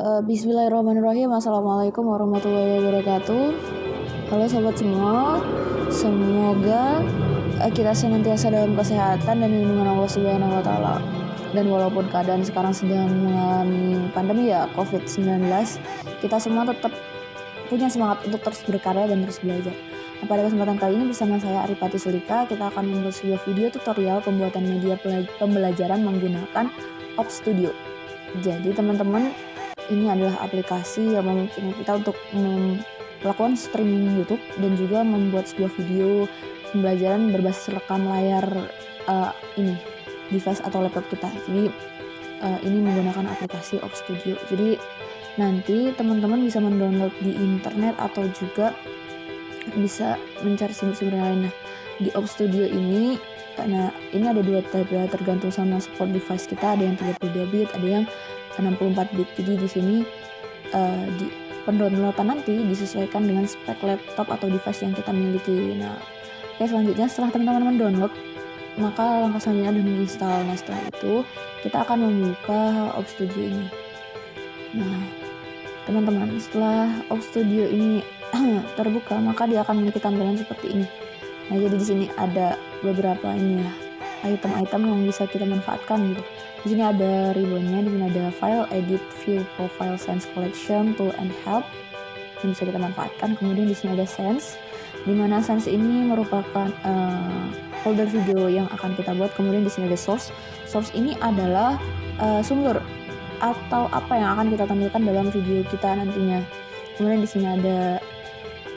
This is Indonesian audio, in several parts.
Bismillahirrahmanirrahim. Assalamualaikum warahmatullahi wabarakatuh. Halo sobat semua, semoga kita senantiasa dalam kesehatan dan lindungan Allah Subhanahu wa taala. Dan walaupun keadaan sekarang sedang mengalami pandemi ya COVID-19, kita semua tetap punya semangat untuk terus berkarya dan terus belajar. Nah, pada kesempatan kali ini bersama saya Arifati Sulika, kita akan membuat sebuah video tutorial pembuatan media pembelajaran menggunakan Ops Studio. Jadi teman-teman, ini adalah aplikasi yang memungkinkan kita untuk melakukan streaming YouTube dan juga membuat sebuah video pembelajaran berbasis rekam layar device atau laptop kita. Jadi ini menggunakan aplikasi Ops Studio. Jadi nanti teman-teman bisa mendownload di internet atau juga bisa mencari sumber-sumber yang lain. Nah, di Ops Studio ini karena ini ada dua type ya, tergantung sama support device kita, ada yang 32 bit, ada yang 64 bit. Jadi di sini di pendownloadan nanti disesuaikan dengan spek laptop atau device yang kita miliki. Nah, oke, selanjutnya setelah teman-teman mendownload, maka langkah selanjutnya adalah menginstal. Nah, setelah itu kita akan membuka Ops Studio ini. Nah, teman-teman, setelah Ops Studio ini terbuka, maka dia akan memiliki tampilan seperti ini. Nah, jadi di sini ada beberapa item-item yang bisa kita manfaatkan gitu. Di sini ada ribbonnya, di sini ada file, edit, view, profile, sense, collection, tool, and help yang bisa kita manfaatkan. Kemudian di sini ada sense, di mana sense ini merupakan folder video yang akan kita buat. Kemudian di sini ada source. Source ini adalah sumber atau apa yang akan kita tampilkan dalam video kita nantinya. Kemudian di sini ada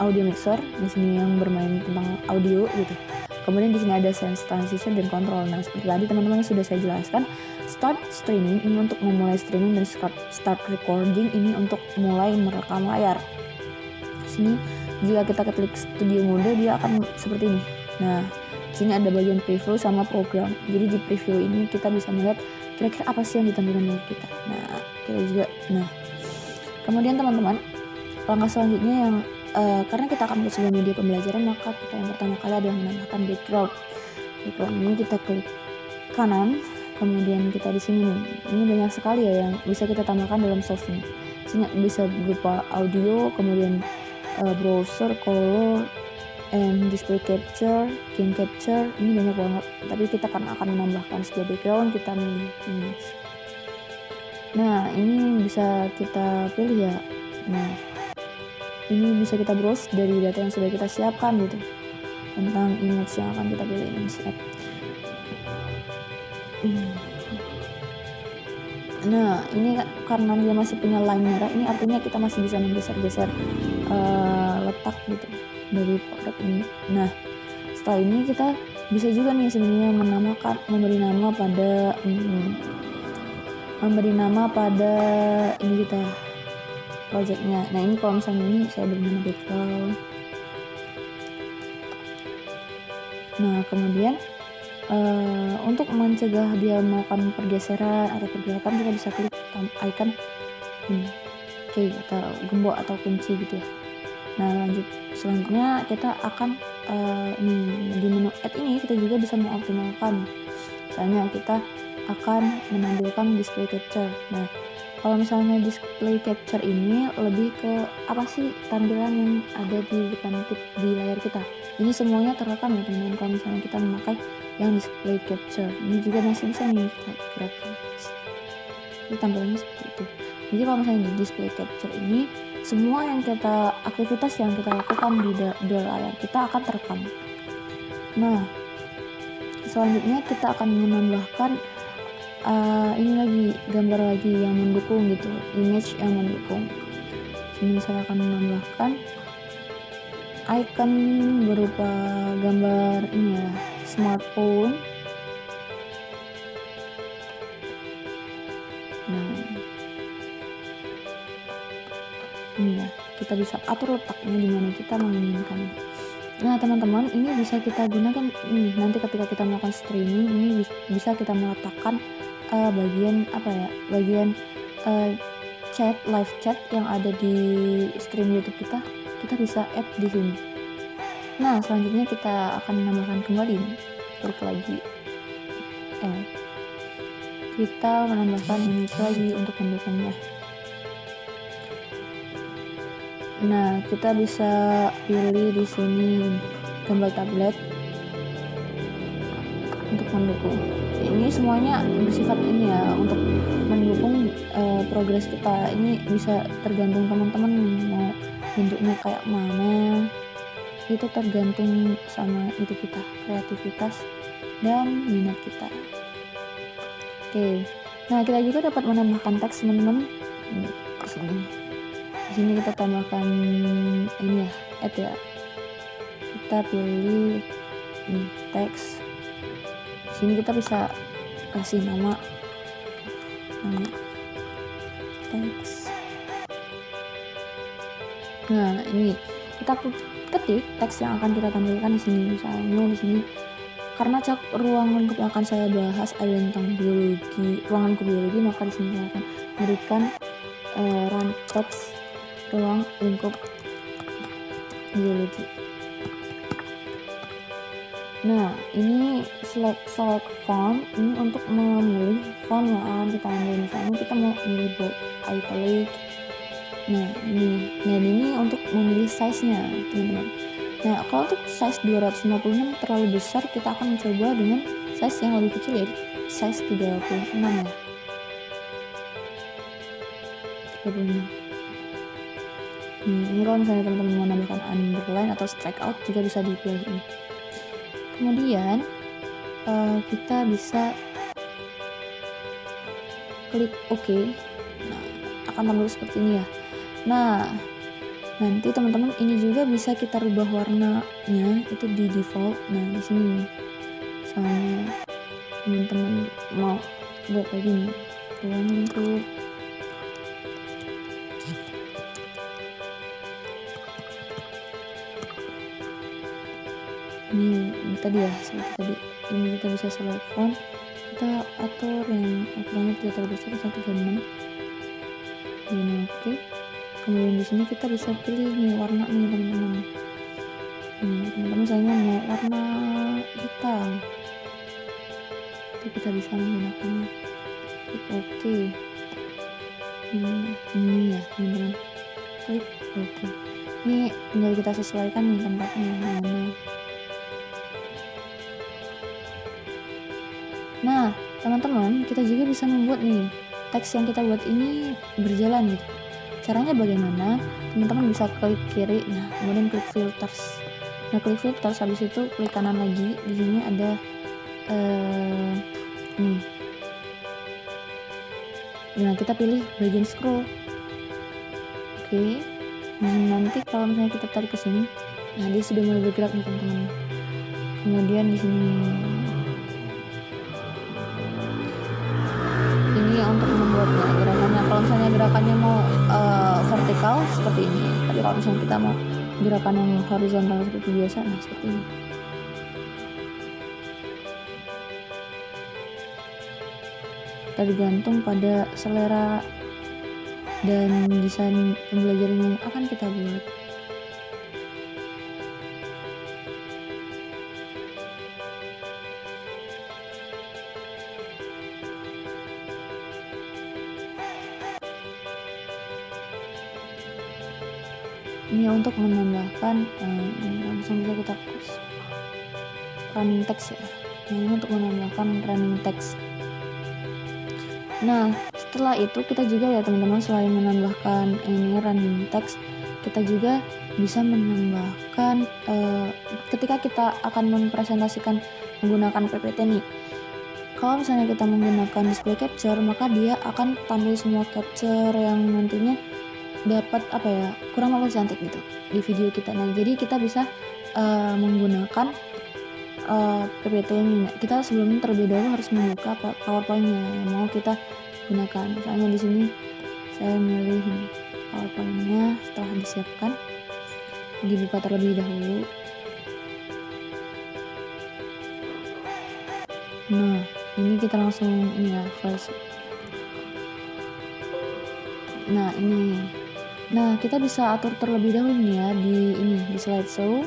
audio mixer, di sini yang bermain tentang audio gitu. Kemudian di sini ada sense, transition, dan control. Nah, seperti tadi teman-teman sudah saya jelaskan, start streaming ini untuk memulai streaming dan start recording ini untuk mulai merekam layar. Di sini jika kita klik studio mode, dia akan seperti ini. Nah, di sini ada bagian preview sama program. Jadi di preview ini kita bisa melihat kira-kira apa sih yang ditampilkan oleh kita. Nah, kita juga. Nah, kemudian teman-teman, langkah selanjutnya yang karena kita akan membuat sebuah media pembelajaran, maka kita yang pertama kali adalah menambahkan background. Background ini kita klik kanan, kemudian kita di sini nih. Ini banyak sekali ya yang bisa kita tambahkan dalam source ini. Sini bisa berupa audio, kemudian browser, color, and display capture, game capture. Ini banyak banget. Tapi kita akan menambahkan sebuah background, kita milih image. Nah, ini bisa kita pilih ya. Nah, ini bisa kita browse dari data yang sudah kita siapkan gitu tentang image yang akan kita pilih, image app. Nah, ini karena dia masih punya line merah, ini artinya kita masih bisa menggeser-geser letak gitu dari produk ini. Nah, setelah ini kita bisa juga nih sebenarnya memberi nama pada ini kita projectnya. Nah, ini kalau misalnya ini saya beri nama background. Nah, kemudian untuk mencegah dia melakukan pergeseran atau pergerakan, kita bisa klik icon ini, atau gembok atau kunci gitu ya. Nah, selanjutnya kita akan di menu add ini kita juga bisa mengoptimalkan. Misalnya kita akan menampilkan display capture. Nah, kalau misalnya display capture ini lebih ke apa sih tampilan yang ada di depan di layar kita. Ini semuanya terekam ya teman-teman. Kalau misalnya kita memakai yang display capture, ini juga masih bisa nih kita gerakan. Ini tampilannya seperti itu. Jadi kalau misalnya di display capture ini, semua yang aktivitas yang kita lakukan di layar kita akan terekam. Nah, selanjutnya kita akan menambahkan ini lagi gambar lagi yang mendukung gitu, image yang mendukung. Sini saya akan menambahkan icon berupa gambar ini ya, smartphone. Nah, ini ya, kita bisa atur letaknya di mana kita menginginkan. Nah, teman-teman, ini bisa kita gunakan nih nanti ketika kita melakukan streaming. Ini bisa kita meletakkan bagian live chat yang ada di stream YouTube kita bisa add di sini. Nah, selanjutnya kita akan menambahkan kembali nih, klik lagi kita menambahkan image lagi untuk mendukungnya. Nah, kita bisa pilih di sini gambar tablet untuk mendukung. Ini semuanya bersifat ini ya, untuk mendukung progres kita. Ini bisa tergantung teman-teman mau bentuknya kayak mana. Itu tergantung sama itu kita, kreativitas dan minat kita. Oke. Nah, kita juga dapat menambahkan teks, teman-teman. Di sini. Di sini kita tambahkan ini ya, add ya. Kita pilih ini teks. Di sini kita bisa kasih nama teks. Nah, ini kita ketik teks yang akan kita tampilkan di sini. Misalnya di sini, karena ruang lingkup yang akan saya bahas ada tentang biologi, ruang lingkup biologi, maka di sini saya akan berikan run teks ruang lingkup biologi. Nah, ini select font ini untuk memilih font yang akan kita ambil. Misalnya kita mau milih bold, italic. Nah, ini untuk memilih size-nya, teman-teman. Nah, kalau untuk size 256 terlalu besar, kita akan mencoba dengan size yang lebih kecil, yaitu size 36 ya. 36. Ini kalau misalnya teman-teman mau menambahkan underline atau strike out juga bisa dipilih ini. Kemudian kita bisa klik OK. Nah, akan tampil seperti ini ya. Nah, nanti teman-teman ini juga bisa kita rubah warnanya itu di default. Nah, di sini misalnya teman-teman mau buat kayak gini, ruang lingkup ini tadi ya, seperti tadi. Ini kita bisa select font, kita atur yang ukurannya tidak terlalu besar, 136. Ini oke. Kemudian di sini kita bisa pilih nih warna nih, teman-teman. Teman-teman misalnya mau warna hitam, itu kita bisa menggunakannya. Klik OK. Ini ya, teman-teman. Klik OK. Ini tinggal kita sesuaikan nih tempatnya mana. Nah, teman-teman, kita juga bisa membuat nih teks yang kita buat ini berjalan gitu. Caranya bagaimana? Teman-teman bisa klik kiri, nah kemudian klik filters. Nah, klik filters, habis itu klik kanan lagi. Di sini ada nih. Nah, kita pilih bagian scroll. Oke. Nah, nanti kalau misalnya kita tarik ke sini, nah dia sudah mulai bergerak nih, teman-teman. Kemudian di sini ini untuk membuatnya gerakannya. Kalau misalnya gerakannya mau vertikal seperti ini, tapi kalau misalnya kita mau gerakan yang horizontal seperti biasa, nah seperti ini. Tergantung pada selera dan desain pembelajaran yang akan kita buat. Ini untuk menambahkan langsung bisa kita hapus running text ya. Ini untuk menambahkan running text. Nah, setelah itu kita juga ya teman-teman, selain menambahkan ini running text, kita juga bisa menambahkan ketika kita akan mempresentasikan menggunakan PPT nih. Kalau misalnya kita menggunakan display capture, maka dia akan tampil semua capture yang nantinya dapat kurang lebih cantik gitu di video kita. Nah, jadi kita bisa menggunakan PPT ini. Kita sebelumnya terlebih dahulu harus membuka PowerPoint-nya yang mau kita gunakan. Misalnya di sini saya milih PowerPoint-nya, setelah disiapkan dibuka terlebih dahulu. Nah, ini kita langsung ini ya, flash. Nah, ini. Nah, kita bisa atur terlebih dahulu nih ya di slideshow,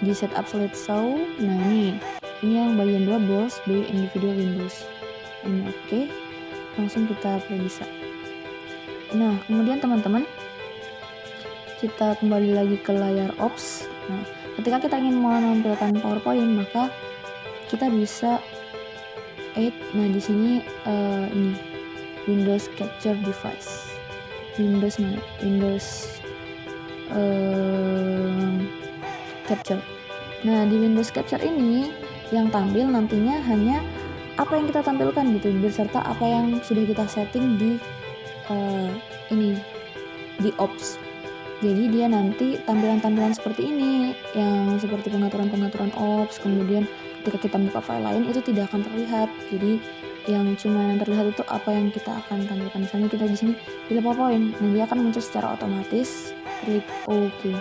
di setup slideshow. Nah, ini yang bagian 2 browse by individual windows. Ini oke. Langsung kita bisa. Nah, kemudian teman-teman kita kembali lagi ke layar Ops. Nah, ketika kita ingin menampilkan PowerPoint, maka kita bisa add. Nah, di sini ini Windows Capture Device. Windows mana? Windows Capture. Nah, di Windows Capture ini yang tampil nantinya hanya apa yang kita tampilkan gitu, beserta apa yang sudah kita setting di di Ops. Jadi dia nanti tampilan-tampilan seperti ini, yang seperti pengaturan-pengaturan Ops, kemudian ketika kita buka file lain itu tidak akan terlihat. Jadi yang cuma yang terlihat itu apa yang kita akan tampilkan. Misalnya kita di sini pilih PowerPoint, nah dia akan muncul secara otomatis. Klik OK.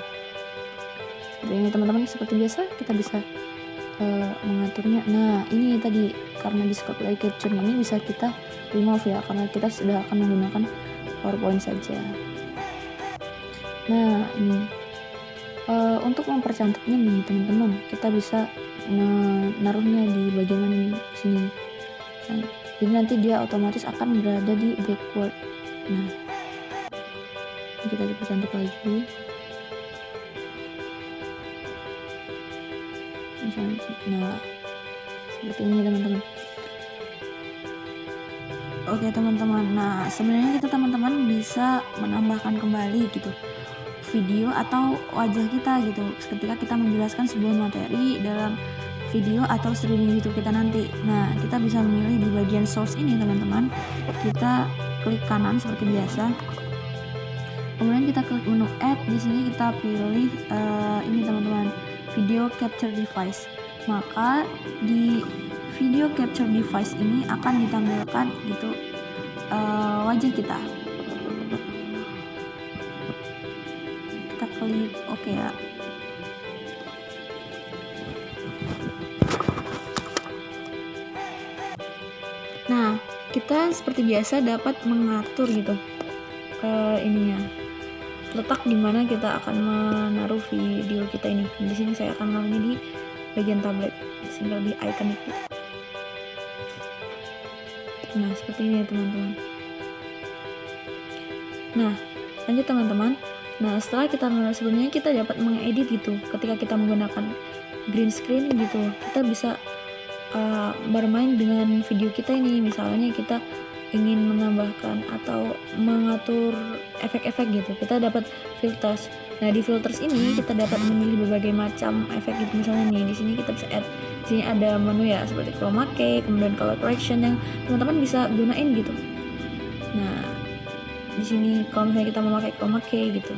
Seperti ini teman-teman, seperti biasa kita bisa mengaturnya. Nah, ini tadi karena di scope lagi capture ini bisa kita remove ya, karena kita sudah akan menggunakan PowerPoint saja. Nah, ini untuk mempercantiknya nih teman-teman, kita bisa menaruhnya di bagian mana nih, sini. Nah, jadi nanti dia otomatis akan berada di backward. Nah, ini kita dipercantik lagi. Nah, seperti ini teman-teman. Oke teman-teman, nah sebenarnya kita teman-teman bisa menambahkan kembali gitu video atau wajah kita gitu ketika kita menjelaskan sebuah materi dalam video atau streaming YouTube kita nanti. Nah, kita bisa memilih di bagian source ini teman-teman. Kita klik kanan seperti biasa. Kemudian kita klik menu add. Di sini kita pilih ini teman-teman, video capture device. Maka di video capture device ini akan ditampilkan gitu wajah kita. Kita klik OK ya. Nah, kita seperti biasa dapat mengatur gitu ininya, letak dimana kita akan menaruh video kita ini. Di sini saya akan menaruhnya di bagian tablet, sehingga lebih ikonik gitu. Nah, seperti ini ya teman-teman. Nah, lanjut teman-teman. Nah, setelah kita sebenarnya kita dapat mengedit gitu ketika kita menggunakan green screen gitu. Kita bisa bermain dengan video kita ini. Misalnya kita ingin menambahkan atau mengatur efek-efek gitu, kita dapat filters. Nah, di filters ini kita dapat memilih berbagai macam efek gitu. Misalnya nih, di sini kita bisa add. Di sini ada menu ya seperti chroma key, kemudian color correction yang teman-teman bisa gunain gitu. Nah, di sini kalau misalnya kita memakai chroma key gitu.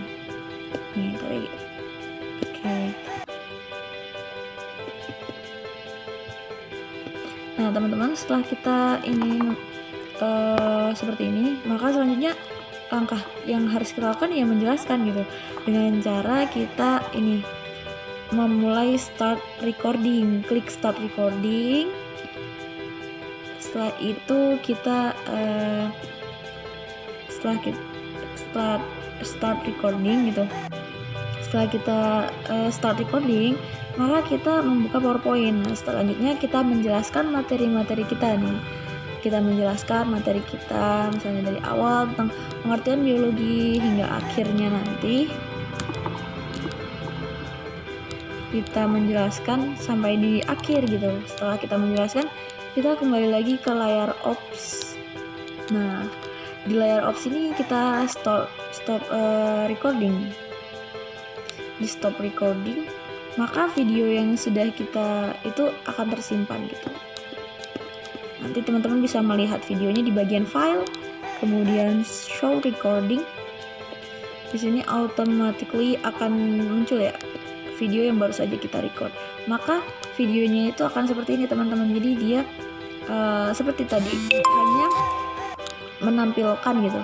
Nih, kayak gitu. Oke. Nah, teman-teman, setelah kita ini seperti ini, maka selanjutnya langkah yang harus kita lakukan ya menjelaskan gitu, dengan cara kita ini memulai start recording. Klik start recording. Setelah itu kita setelah start recording gitu, setelah kita start recording, maka kita membuka PowerPoint. Nah, selanjutnya kita menjelaskan materi-materi kita nih. Kita menjelaskan materi kita misalnya dari awal tentang pengertian biologi hingga akhirnya nanti kita menjelaskan sampai di akhir gitu. Setelah kita menjelaskan, kita kembali lagi ke layar Ops. Nah, di layar Ops ini kita stop recording. Di stop recording, maka video yang sudah kita itu akan tersimpan gitu. Nanti teman-teman bisa melihat videonya di bagian file, kemudian show recording. Di sini automatically akan muncul ya video yang baru saja kita record. Maka videonya itu akan seperti ini teman-teman. Jadi dia seperti tadi, hanya menampilkan gitu,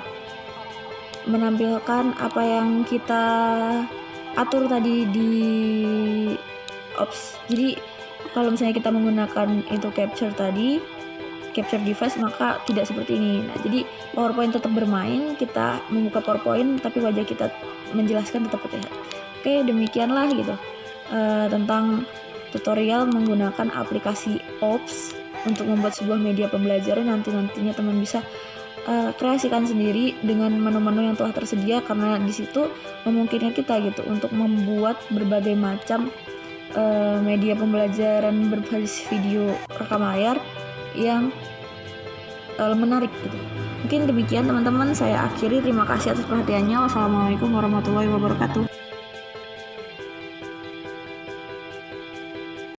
menampilkan apa yang kita atur tadi di Ops. Jadi kalau misalnya kita menggunakan itu capture device, maka tidak seperti ini. Nah, jadi PowerPoint tetap bermain, kita membuka PowerPoint tapi wajah kita menjelaskan tetap terlihat. Oke, demikianlah gitu tentang tutorial menggunakan aplikasi Ops untuk membuat sebuah media pembelajaran. Nantinya teman bisa kreasikan sendiri dengan menu-menu yang telah tersedia, karena di situ memungkinkan kita gitu untuk membuat berbagai macam media pembelajaran berbasis video rekam layar yang menarik gitu. Mungkin demikian teman-teman, saya akhiri. Terima kasih atas perhatiannya. Wassalamualaikum warahmatullahi wabarakatuh.